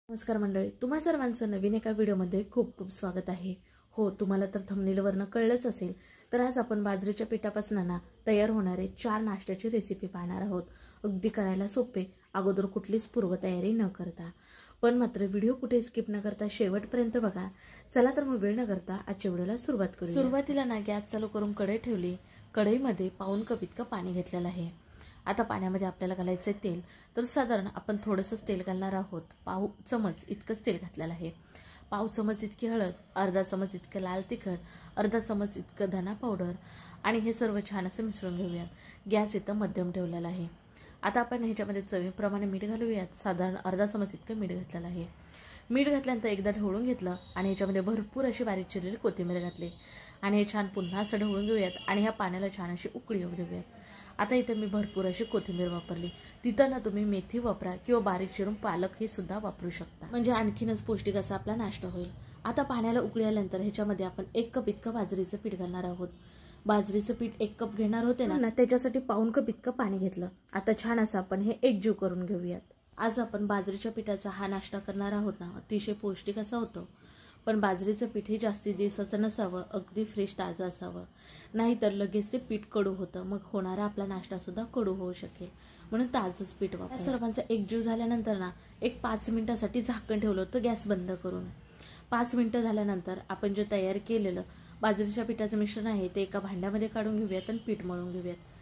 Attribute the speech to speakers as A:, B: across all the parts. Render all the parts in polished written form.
A: नमस्कार मंडळी, तुम्हा सर्वांचं नवीन एका व्हिडिओमध्ये खूप खूप स्वागत आहे। हो, तुम्हाला तर थंबनेलवरनं कळलंच असेल, तर आज आपण बाजरीच्या पिठापासून तयार होणारे 4 नाश्त्याची रेसिपी पाहणार आहोत। अगदी करायला सोपे, अगोदर कुठलीच पूर्वतयारी न करता। पण मात्र व्हिडिओ कुठे स्किप न करता शेवटपर्यंत बघा। चला तर मग वेळ न करता आजच्या व्हिडिओला सुरुवात करूया। सुरुवातीला गॅस चालू करून कढई ठेवली। कढईमध्ये पाऊण कप इतकं पाणी घेतलेलं आहे। आता पाण्यामध्ये आपल्याला घालायचं तेल, तर साधारण आपण थोडंसं तेल घालणार आहोत। पाव चमच इतकंच तेल घातलेलं आहे। पाव चमच इतकी हळद, अर्धा चमच इतकं लाल तिखट, अर्धा चमच इतकं धना पावडर आणि हे सर्व छान असं मिसळून घेऊयात। गॅस इथं मध्यम ठेवलेला आहे। आता आपण ह्याच्यामध्ये चवीप्रमाणे मीठ घालूयात। साधारण अर्धा चमच इतकं मीठ घातलेलं आहे। मीठ घातल्यानंतर एकदा ढवळून घेतलं आणि ह्याच्यामध्ये भरपूर अशी बारीक चिरलेली कोथिंबीर घातली आणि हे छान पुन्हा असं ढवळून घेऊयात आणि ह्या पाण्याला छान अशी उकळी येऊ देऊयात। आता इथे मी भरपूर अशी कोथिंबीर वापरली। तिथं तुम्ही मेथी वापरा किंवा बारीक चिरून पालक हे सुद्धा वापरू शकता, म्हणजे आणखीनच पौष्टिक असा आपला नाश्ता होईल। आता पाण्याला उकळी आल्यानंतर ह्याच्यामध्ये आपण 1 कप इतकं बाजरीचं पीठ घालणार आहोत। बाजरीचं पीठ 1 कप घेणार होते ना, त्याच्यासाठी पाऊण कप इतकं पाणी घेतलं। आता छान असं आपण हे एकजीव करून घेऊयात। आज आपण बाजरीच्या पिठाचा हा नाश्ता करणार आहोत ना, अतिशय पौष्टिक असा होतो। पण बाजरीचं पीठ हे जास्ती दिवसाचं नसावं, अगदी फ्रेश ताजं असावं, नाहीतर लगेच ते पीठ कडू होतं, मग होणारा आपला नाश्ता सुद्धा कडू होऊ शकेल। म्हणून ताजंच पीठ वापरा। सर्वांचा एकजीव झाल्यानंतर एक 5 मिनिटासाठी झाकण ठेवलं होतं गॅस बंद करून। 5 मिनिटं झाल्यानंतर आपण जे तयार केलेलं बाजरीच्या पिठाचं मिश्रण आहे ते एका भांड्यामध्ये काढून घेऊयात आणि पीठ मळून घेऊयात।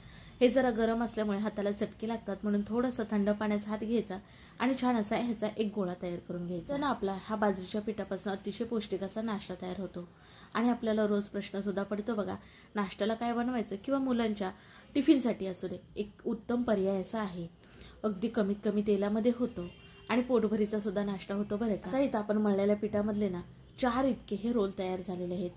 A: हे जरा गरम असल्यामुळे हाताला चटके लागतात, म्हणून थोडंसं थंड पाण्याचा हात घ्यायचा आणि छान असा ह्याचा एक गोळा तयार करून घ्यायचा ना। आपला हा बाजरीच्या पिठापासून अतिशय पौष्टिक असा नाश्ता तयार होतो। आणि आपल्याला रोज प्रश्न सुद्धा पडतो बघा, नाश्त्याला काय बनवायचं किंवा मुलांच्या टिफिनसाठी असू दे, एक उत्तम पर्याय असा आहे। अगदी कमीत कमी तेलामध्ये होतो आणि पोटभरीचा सुद्धा नाश्ता होतो बरं का। इथं आपण मळलेल्या पिठामधले 4 इतके हे रोल तयार झालेले आहेत।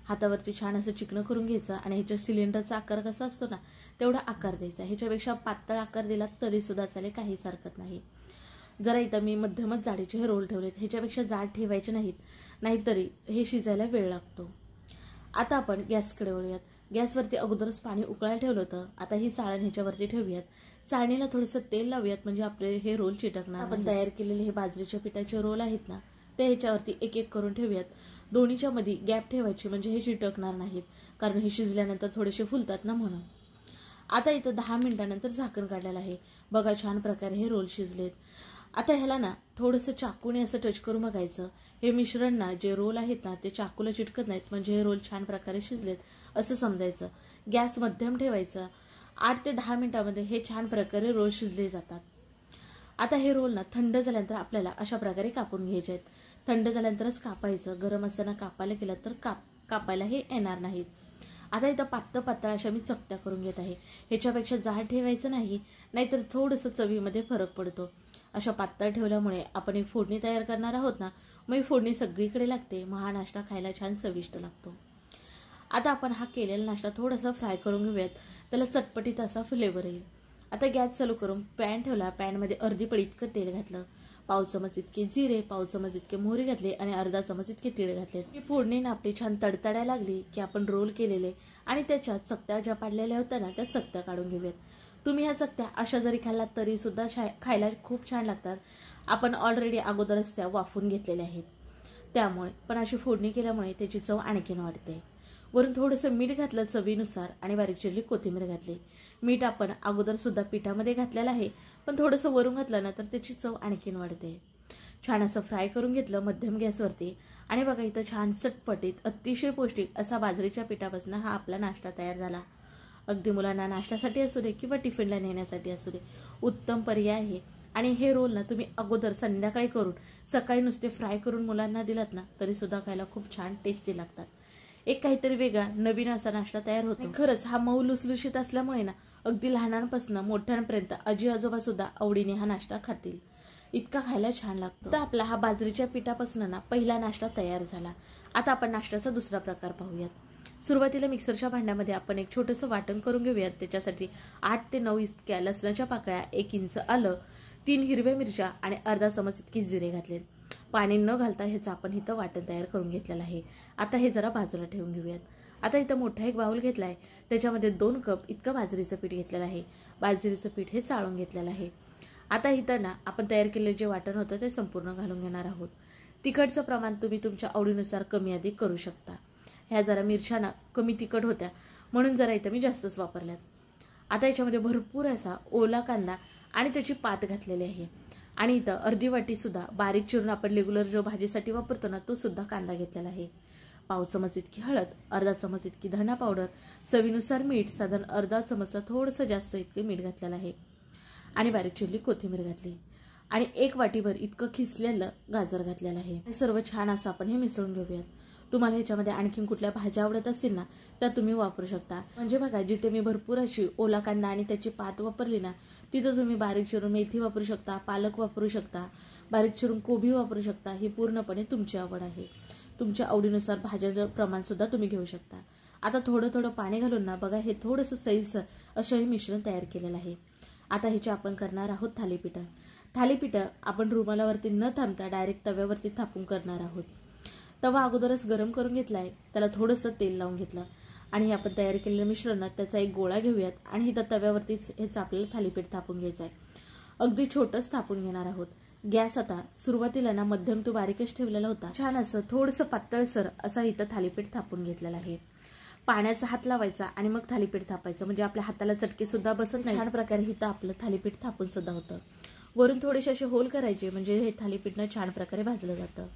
A: हातावरती छान असं चिकनं करून घ्यायचं आणि ह्याच्या सिलेंडरचा आकार कसा असतो ना, तेवढा आकार द्यायचा। ह्याच्यापेक्षा पातळ आकार दिला तरी सुद्धा चालेल, काहीच हरकत नाही। जरा इथं मी मध्यमच जाडीचे हे रोल ठेवलेत, ह्याच्यापेक्षा जाड ठेवायचे नाहीत, नाहीतरी हे शिजायला वेळ लागतो। आता आपण गॅसकडे वळूयात। गॅसवरती अगोदरच पाणी उकळायला ठेवलं होतं। आता ही चाळण ह्याच्यावरती ठेवूयात। चाळणीला थोडंसं तेल लावूयात, म्हणजे आपले हे रोल चिटकणार। आपण तयार केलेले हे बाजरीच्या पिठाचे रोल आहेत ना, ते ह्याच्यावरती एक एक करून ठेवूयात। दोन्हीच्या मध्ये गॅप ठेवायची, म्हणजे हे चिटकणार नाहीत, कारण हे शिजल्यानंतर थोडेसे फुलतात ना, म्हणून। आता इथं 10 मिनिटांनंतर झाकण काढलेलं आहे। बघा छान प्रकारे हे रोल शिजलेत। आता ह्याला थोडंसं चाकूने असं टच करून बघायचं। हे मिश्रण जे रोल आहेत ना, ते चाकूला चिटकत नाहीत, म्हणजे हे रोल छान प्रकारे शिजलेत असं समजायचं। गॅस मध्यम ठेवायचा। 8 ते 10 मिनिटांमध्ये हे छान प्रकारे रोल शिजले जातात। आता हे रोल थंड झाल्यानंतर आपल्याला अशा प्रकारे कापून घ्यायचे आहेत। थंड झाल्यानंतरच कापायचं, गरम असताना कापायला गेलं तर कापायला हे येणार नाहीत। आता इथं पातळ अशा मी चकत्या करून घेत आहे। ह्याच्यापेक्षा जाड ठेवायचं नाही, नाहीतर थोडंसं चवीमध्ये फरक पडतो। अशा पातळ ठेवल्यामुळे आपण एक फोडणी तयार करणार आहोत ना, मग ही फोडणी सगळीकडे लागते, मग हा नाश्ता खायला छान चविष्ट लागतो। आता आपण हा केलेला नाश्ता थोडासा फ्राय करून घेऊयात, त्याला चटपटीत असा फ्लेवर येईल। आता गॅस चालू करून पॅन ठेवला। पॅनमध्ये अर्धी पळी इतकं तेल घातलं, पाव चमच इतके जिरे, पाव चमच इतके मोहरी घातले आणि अर्धा चमच इतके तीळ घातले। ही फोडणी आपली छान तडतडायला लागली की आपण रोल केलेले आणि त्याच्या चकत्या ज्या पाडलेल्या होत्या ना, त्या चकत्या काढून घेऊयात। तुम्ही ह्या चकत्या अशा जरी खाल्लात तरी सुद्धा खायला खूप छान लागतात। आपण ऑलरेडी अगोदरच त्या वाफून घेतलेल्या आहेत, त्यामुळे पण अशी फोडणी केल्यामुळे त्याची चव आणखीन वाढते। वरून थोडंसं मीठ घातलं चवीनुसार आणि बारीक चिरलेली कोथिंबीर घातली। मीठ आपण अगोदर सुद्धा पिठामध्ये घातलेलं आहे, पण थोडंसं वरून घातलं ना तर त्याची चव आणखीन वाढते। छान असं फ्राय करून घेतलं मध्यम गॅसवरती आणि बघा इथं छान चटपटीत अतिशय पौष्टिक असा बाजरीच्या पिठापासून हा आपला नाश्ता तयार झाला। अगदी मुलांना नाश्त्यासाठी असू दे किंवा टिफिनला नेण्यासाठी असू दे, उत्तम पर्याय आहे। आणि हे रोल तुम्ही अगोदर संध्याकाळी करून सकाळी नुसते फ्राय करून मुलांना दिलात ना, तरी सुद्धा खायला खूप छान टेस्टी लागतात। एक काहीतरी वेगळा नवीन असा नाश्ता तयार होतो। खरंच हा मऊ लुसलुशीत असल्यामुळे अगदी लहानांपासून मोठ्यांपर्यंत आजी आजोबा सुद्धा आवडीने हा नाश्ता खातील, इतका खायला छान लागतो। तर आपला हा बाजरीच्या पिठापासून पहिला नाश्ता तयार झाला। आता आपण नाश्त्याचा दुसरा प्रकार पाहूयात। सुरुवातीला मिक्सरच्या भांड्यामध्ये आपण एक छोटंसं वाटण करून घेऊयात। त्याच्यासाठी 8 ते 9 इतक्या लसणाच्या पाकळ्या, 1 इंच आलं, 3 हिरव्या मिरच्या आणि अर्धा चमच इतकी जिरे घातले। पाणी न घालता ह्याचं आपण इथं वाटण तयार करून घेतलेलं आहे। आता हे जरा बाजूला ठेवून घेऊयात। आता इथं मोठा एक बाउल घेतलाय, त्याच्यामध्ये 2 कप इतकं बाजरीचं पीठ घेतलेलं आहे। बाजरीचं पीठ हे चाळून घेतलेलं आहे। आता इथं ना आपण तयार केलेले जे वाटण होतं ते संपूर्ण घालून घेणार आहोत। तिखटचं प्रमाण तुम्ही तुमच्या आवडीनुसार कमी अधिक करू शकता। ह्या जरा मिरच्या ना कमी तिखट होत्या म्हणून जरा इथं मी जास्तच वापरल्यात। आता याच्यामध्ये भरपूर असा ओला कांदा आणि त्याची पात घातलेली आहे आणि इथं अर्धी वाटी सुद्धा बारीक चिरून आपण रेग्युलर जो भाजीसाठी वापरतो ना तो सुद्धा कांदा घेतलेला आहे। पाव चमच इतकी हळद, अर्धा चमच इतकी धना पावडर, चवीनुसार मीठ, साधारण अर्धा चमचला थोडंसं जास्त इतके मीठ घातलेलं आहे आणि बारीक चिरली कोथिंबीर घातली आणि 1 वाटीभर इतकं खिसलेलं गाजर घातलेलं आहे। सर्व छान असं आपण हे मिसळून घेऊयात। तुम्हाला ह्याच्यामध्ये आणखीन कुठल्या भाज्या आवडत असतील ना त्या तुम्ही वापरू शकता। म्हणजे बघा जिथे मी भरपूर अशी ओला कांदा आणि त्याची पात वापरली ना तिथं तुम्ही बारीक चिरून मेथी वापरू शकता, पालक वापरू शकता, बारीक चिरून कोबी वापरू शकता। ही पूर्णपणे तुमची आवड आहे। तुमच्या आवडीनुसार भाज्याचं प्रमाण सुद्धा तुम्ही घेऊ शकता। आता थोडं थोडं पाणी घालून ना बघा हे थोडंसं सैलसर असं हे मिश्रण तयार केलेलं आहे। आता ह्याचे आपण करणार आहोत थालीपीठं। थालीपीठं आपण रुमालावरती न थांबता डायरेक्ट तव्यावरती थापून करणार आहोत। तवा अगोदरच गरम करून घेतलाय, त्याला थोडंसं तेल लावून घेतलं आणि आपण तयार केलेल्या मिश्रणात त्याचा एक गोळा घेऊयात आणि इथं तव्यावरतीच ह्याचं आपल्याला थालीपीठ थापून घ्यायचं आहे। अगदी छोटंच थापून घेणार आहोत। गॅस आता सुरुवातीला ना मध्यम तो बारीकच ठेवलेला होता। छान असं थोडंसं पातळसर असा इथं थालीपीठ थापून घेतलेला आहे। पाण्याचा हात लावायचा आणि मग थालीपीठ थापायचं म्हणजे आपल्या हाताला चटके सुद्धा बसत नाही। छान प्रकारे इथं आपलं थालीपीठ थापून सुद्धा होतं। वरून थोडेसे असे होल करायचे म्हणजे हे थालीपीठ ना छान प्रकारे भाजलं जातं।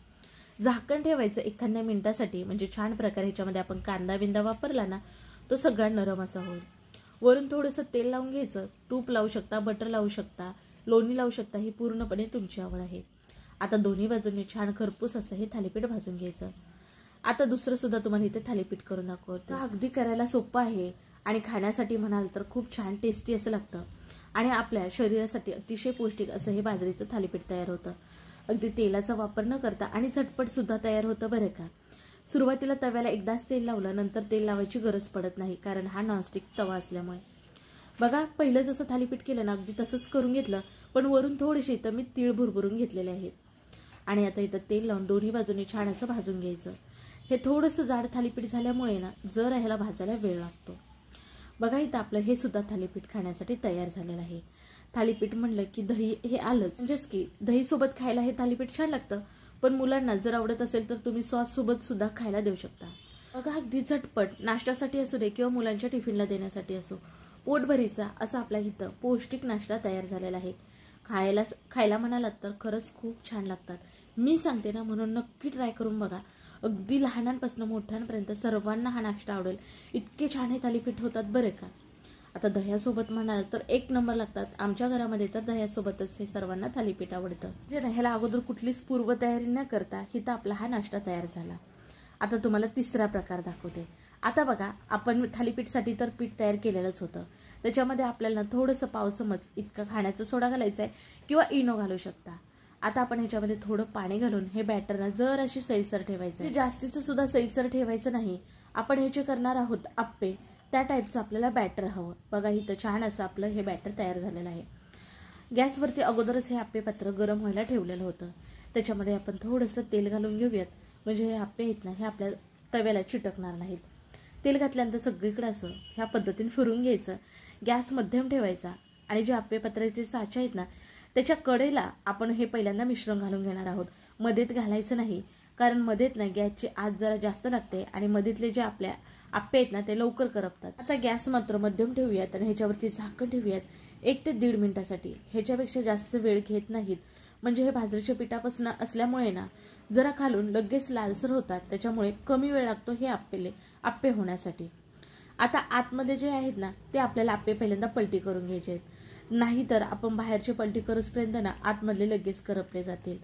A: झाकण ठेवायचं एखाद्या मिनिटासाठी म्हणजे छान प्रकारे ह्याच्यामध्ये आपण कांदा बिंदा वापरला ना तो सगळा नरम असा होईल। वरून थोडंसं तेल लावून घ्यायचं, तूप लावू शकता, बटर लावू शकता, लोणी लावू शकता, ही पूर्णपणे तुमची आवड आहे। आता दोन्ही बाजूंनी छान खरपूस असं हे थालीपीठ भाजून घ्यायचं। आता दुसरं सुद्धा तुम्हाला इथे थालीपीठ करून दाखवतो। अगदी करायला सोपं आहे आणि खाण्यासाठी म्हणाल तर खूप छान टेस्टी असं लागतं आणि आपल्या शरीरासाठी अतिशय पौष्टिक असं हे बाजरीचं थालीपीठ तयार होतं। अगदी तेलाचा वापर न करता आणि झटपट सुद्धा तयार होतं बरं का। सुरुवातीला तव्याला एकदाच तेल लावलं, नंतर तेल लावायची गरज पडत नाही कारण हा नॉनस्टिक तवा असल्यामुळे। बघा पहिलं जसं थालीपीठ केलं ना अगदी तसंच करून घेतलं, पण वरून थोडेसे इथं मी तीळ भुरभुरून घेतलेले आहेत आणि आता इथं तेल लावून दोन्ही बाजूने छान असं भाजून घ्यायचं। हे थोडंसं जाड थालीपीठ झाल्यामुळे ना जर ह्याला भाजायला वेळ लागतो। बघा इथं आपलं हे सुद्धा थालीपीठ खाण्यासाठी तयार झालेलं आहे। थालीपीठ म्हणलं की दही हे आलंच, म्हणजेच की दही सोबत खायला हे थालीपीठ छान लागतं, पण मुलांना जर आवडत असेल तर तुम्ही सॉस सोबत सुद्धा खायला देऊ शकता। बघा अगदी झटपट नाश्त्यासाठी असू दे किंवा मुलांच्या टिफिनला देण्यासाठी असो, पोटभरीचा असा आपला इथं पौष्टिक नाश्ता तयार झालेला आहे। खायला म्हणालात तर खरंच खूप छान लागतात। मी सांगते ना म्हणून नक्की ट्राय करून बघा। अगदी लहानांपासून मोठ्यांपर्यंत सर्वांना हा नाश्ता आवडेल इतके छान हे थालीपीठ होतात बरं का। आता दह्यासोबत म्हणाल तर 1 नंबर लागतात। आमच्या घरामध्ये तर दह्यासोबतच हे सर्वांना थालीपीठ आवडतं। जे ना ह्याला अगोदर कुठलीच पूर्वतयारी न करता इथं आपला हा नाश्ता तयार झाला। आता तुम्हाला तिसरा प्रकार दाखवते। आता बघा आपण थालीपीठसाठी तर पीठ तयार केलेलंच होतं, त्याच्यामध्ये आपल्याला थोडंसं पाव चमच इतका खाण्याचा सोडा घालायचा आहे किंवा इनो घालू शकता। आता आपण ह्याच्यामध्ये थोडं पाणी घालून हे बॅटर ना जर अशी सैलसर ठेवायचं, जास्तीचं सुद्धा सैलसर ठेवायचं नाही। आपण ह्याचे करणार आहोत आप्पे, त्या टाईपचं आपल्याला बॅटर हवं। बघा इथं छान असं आपलं हे बॅटर तयार झालेलं आहे। गॅसवरती अगोदरच हे आप्पे पात्र गरम व्हायला ठेवलेलं होतं, त्याच्यामध्ये आपण थोडंसं तेल घालून घेऊयात म्हणजे हे आप्पे आहेत ना हे आपल्या तव्याला चिटकणार नाहीत। तेल घातल्यानंतर सगळीकडे असं ह्या पद्धतीने फिरून घ्यायचं। गॅस मध्यम ठेवायचा आणि जे आप्पे पात्राचे साचे आहेत ना त्याच्या कडेला आपण हे पहिल्यांदा मिश्रण घालून घेणार आहोत। मध्येत घालायचं नाही कारण मध्येत ना गॅसची आग जरा जास्त लागते आणि मध्येतले जे आपल्या आप्पे आहेत ना ते लवकर करपतात। आता गॅस मात्र मध्यम ठेवूयात आणि ह्याच्यावरती झाकण ठेवूयात 1 ते 1.5 मिनिटासाठी। ह्याच्यापेक्षा जास्त वेळ घेत नाहीत म्हणजे हे बाजरीच्या पिठापासून असल्यामुळे ना जरा खालून लगेच लालसर होतात, त्याच्यामुळे कमी वेळ लागतो हे आप्पे होण्यासाठी। आता आतमध्ये जे आहेत ना ते आपल्याला आप्पे पहिल्यांदा पलटी करून घ्यायचे आहेत, नाहीतर आपण बाहेरची पलटी करूसपर्यंत ना आतमधले लगेच करपले जातील।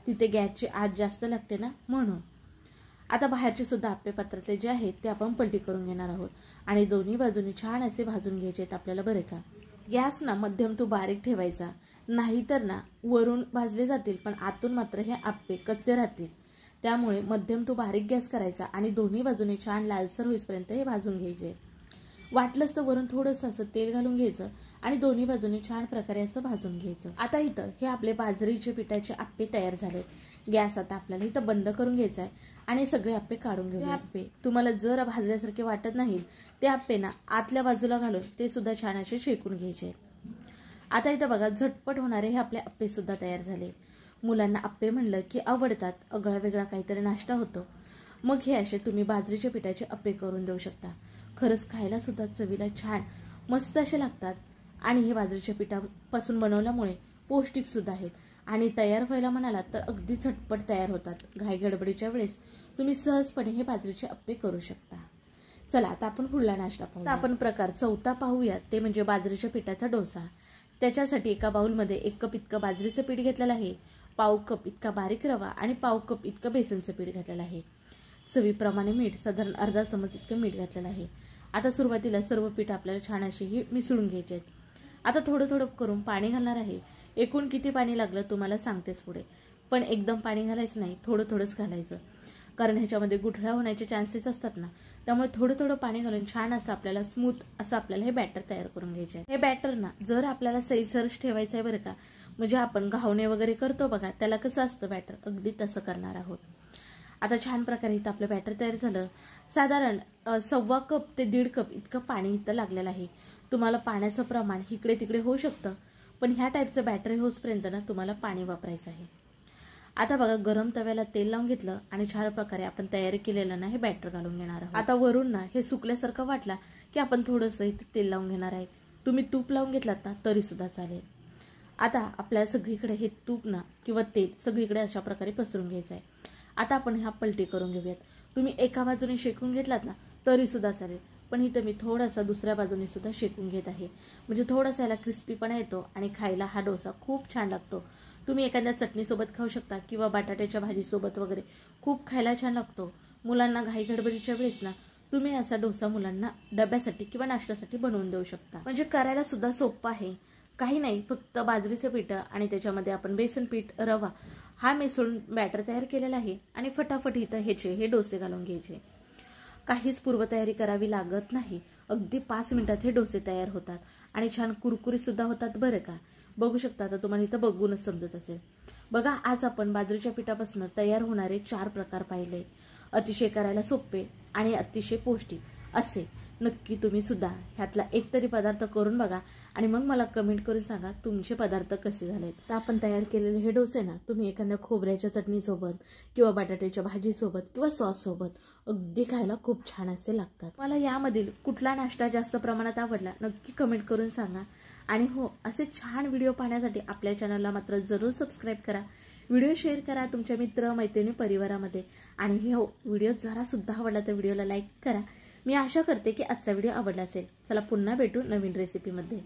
A: तिथे गॅसची आग जास्त लागते ना म्हणून। आता बाहेरचे सुद्धा आप्पे पात्रातले जे आहेत ते आपण पलटी करून घेणार आहोत आणि दोन्ही बाजूनी छान असे भाजून घ्यायचे आहेत आपल्याला बरं का। गॅस ना मध्यम तो बारीक ठेवायचा, नाहीतर ना वरून भाजले जातील पण आतून मात्र हे आप्पे कच्चे राहतील। त्यामुळे मध्यम तो बारीक गॅस करायचा आणि दोन्ही बाजूने छान लालसर होईपर्यंत हे भाजून घ्यायचे। वाटलंच तर वरून थोडंसं असं तेल घालून घ्यायचं आणि दोन्ही बाजूने छान प्रकारे असं भाजून घ्यायचं। आता इथं हे आपले बाजरीचे पिठाचे आप्पे तयार झालेत। गॅस आता आपल्याला इथं बंद करून घ्यायचा आहे आणि सगळे आप्पे काढून घेऊया। आप्पे तुम्हाला जर भाजल्यासारखे वाटत नाहीत ते आप्पे ना आतल्या बाजूला घालून ते सुद्धा छान असे शेकून घ्यायचे। आता इथं बघा झटपट होणारे हे आपले अप्पे सुद्धा तयार झाले। मुलांना अप्पे म्हणलं की आवडतात, आगळा वेगळा काहीतरी नाश्ता होतो। मग हे असे तुम्ही बाजरीच्या पिठाचे अप्पे करून देऊ शकता। खरंच खायला सुद्धा चवीला छान मस्त असे लागतात आणि हे बाजरीच्या पिठापासून बनवल्यामुळे पौष्टिक सुद्धा आहेत आणि तयार व्हायला म्हणालात तर अगदी झटपट तयार होतात। घाई गडबडीच्या वेळेस तुम्ही सहजपणे हे बाजरीचे अप्पे करू शकता। चला आता आपण पुढला नाश्ता पाहूया। आपण प्रकार चौथा पाहूया, ते म्हणजे बाजरीच्या पिठाचा डोसा। त्याच्यासाठी एका बाउलमध्ये 1 कप इतकं बाजरीचं पीठ घेतलेलं आहे, पाव कप इतका बारीक रवा आणि पाव कप इतकं बेसनचं पीठ घातलेलं आहे। चवीप्रमाणे मीठ साधारण अर्धा चमच इतकं मीठ घातलेलं आहे। आता सुरुवातीला सर्व पीठ आपल्याला छान अशी मिसळून घ्यायचे आहेत। आता थोडं थोडं करून पाणी घालणार आहे। एकूण किती पाणी लागलं तुम्हाला सांगतेच पुढे, पण एकदम पाणी घालायचं नाही, थोडं थोडंच घालायचं, कारण ह्याच्यामध्ये गुठळ्या होण्याचे चान्सेस असतात ना, त्यामुळे थोडं थोडं पाणी घालून छान असं आपल्याला स्मूथ असं आपल्याला हे बॅटर तयार करून घ्यायचे आहे। हे बॅटर ना जर आपल्याला सैलसरच ठेवायचं आहे बरं का, म्हणजे आपण घावणे वगैरे करतो बघा, त्याला कसं असतं बॅटर, अगदी तसं करणार आहोत। आता छान प्रकारे इथं आपलं बॅटर तयार झालं। साधारण 1.25 कप ते 1.5 कप इतकं पाणी इथं लागलेलं आहे। तुम्हाला पाण्याचं प्रमाण इकडे तिकडे होऊ शकतं, पण ह्या टाईपचं बॅटर होसपर्यंत ना तुम्हाला पाणी वापरायचं आहे। आता बघा गरम तव्याला तेल लावून घेतलं आणि छान प्रकारे आपण तयारी केलेलं ना हे बॅटर घालून घेणार आहोत। आता वरून ना हे सुकल्यासारखं वाटला की आपण थोडंसं इथे तेल लावून घेणार आहे। तुम्ही तूप लावून घेतलात ना तरी सुद्धा चालेल। आता आपल्याला सगळीकडे हे तूप ना किंवा तेल सगळीकडे अशा प्रकारे पसरून घ्यायचं आहे। आता आपण ह्या पलटी करून घेऊयात। तुम्ही एका बाजूने शेकून घेतलात ना तरी सुद्धा चालेल, पण इथं मी थोडासा दुसऱ्या बाजूने सुद्धा शेकून घेत आहे, म्हणजे थोडासा याला क्रिस्पीपणा येतो आणि खायला हा डोसा खूप छान लागतो। तुम्ही एखाद्या चटणीसोबत खाऊ शकता किंवा बटाट्याच्या भाजीसोबत वगैरे खूप खायला छान लागतो। मुलांना घाई गडबडीच्या वेळेस ना तुम्ही असा डोसा मुलांना डब्यासाठी किंवा नाश्त्यासाठी बनवून देऊ शकता, म्हणजे करायला सुद्धा सोपं आहे। काही नाही, फक्त बाजरीचं पीठ आणि त्याच्यामध्ये आपण बेसन पीठ, रवा हा मिसळून बॅटर तयार केलेला आहे आणि फटाफट इथं हे डोसे घालून घ्यायचे। काहीच पूर्वतयारी करावी लागत नाही, अगदी 5 मिनिटात हे डोसे तयार होतात आणि छान कुरकुरीत सुद्धा होतात बरं का। बघू शकता, आता तुम्हाला इथं बघूनच समजत असेल। बघा आज आपण बाजरीच्या पिठापासून तयार होणारे 4 प्रकार पाहिले, अतिशय करायला सोपे आणि अतिशय पौष्टिक असे। नक्की तुम्ही सुद्धा ह्यातला एक तरी पदार्थ करून बघा आणि मग मला कमेंट करून सांगा तुमचे पदार्थ कसे झालेत। तर आपण तयार केलेले हे डोसे ना तुम्ही एखाद्या खोबऱ्याच्या चटणीसोबत किंवा बटाट्याच्या भाजीसोबत किंवा सॉस सोबत अगदी खायला खूप छान असे लागतात। मला यामधील कुठला नाश्ता जास्त प्रमाणात आवडला नक्की कमेंट करून सांगा। आणि हो, असे छान व्हिडिओ पाहण्यासाठी आपल्या चॅनलला मात्र जरूर सबस्क्राईब करा, व्हिडिओ शेअर करा तुमच्या मित्र मैत्रिणी परिवारामध्ये आणि हो व्हिडिओ जरा सुद्धा आवडला तर व्हिडिओला लाईक करा। मी आशा करते की आजचा व्हिडिओ आवडला असेल। चला पुन्हा भेटू नवीन रेसिपीमध्ये।